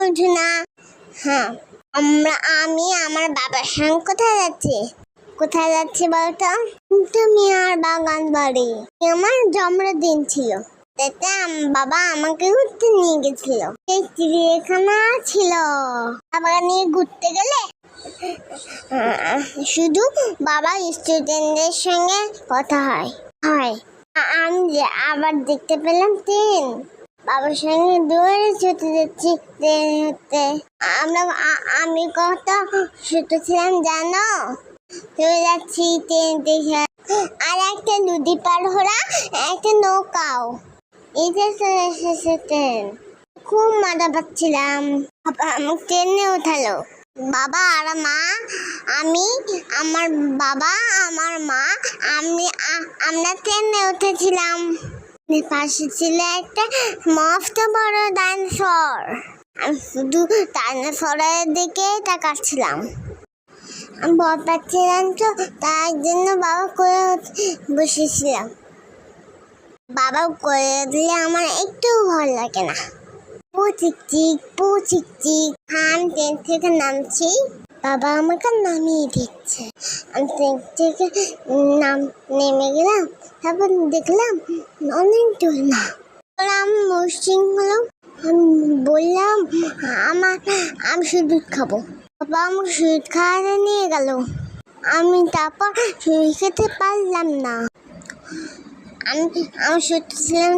বুঝো না? হ্যাঁ, আমি আমার বাবার সঙ্গে কোথায় যাচ্ছি বলতো? তুমি আর বাগান বাড়ি। আমার জন্মদিন ছিল, তাতে বাবা আমাকে ঘুরতে নিয়ে গেছিল। সেই চিড়িয়াখানা ছিল। বাবা নিয়ে ঘুরতে গেলে শুধু বাবা স্টুডেন্টদের সঙ্গে কথা হয়। আমি আবার দেখতে পেলাম ট্রেন। বাবার সঙ্গে দৌড়ে ছুটে যাচ্ছি ট্রেন হতে। আমি কত ছোট ছিলাম জানো? চলে যাচ্ছি ট্রেন দেখে। আর একটা নদী পার হরা একটা নৌকাও। এটা চলে এসেছে ট্রেন। খুব মজা পাচ্ছিলাম। আমাকে ট্রেনে উঠালো বাবা আর মা। আমার বাবা, আমার মা, আমরা ট্রেনে উঠেছিলাম। পাশে ছিল একটা মস্ত বড় ডাইনোসর। আমি শুধু ডাইনোসরের দিকে তাকাচ্ছিলাম। আমি ভয় পাচ্ছিলাম তো, তার জন্য বাবা করে বসেছিলাম। বাবা করে দিলে আমার একটু ভয় লাগে না। পুচিক আমি ট্রেন থেকে নামছি। বাবা আমাকে নামিয়ে দিচ্ছে। আমি ট্রেন থেকে নেমে গেলাম। তারপর দেখলাম অনেক দূর না। আমি মসৃণ হলাম। আমি বললাম আমি সুদ খাবো। বাবা আমাকে সুদ খাওয়াতে নিয়ে গেল। আমি তারপর সুদ খেতে পারলাম না। আমি ছোট ছিলাম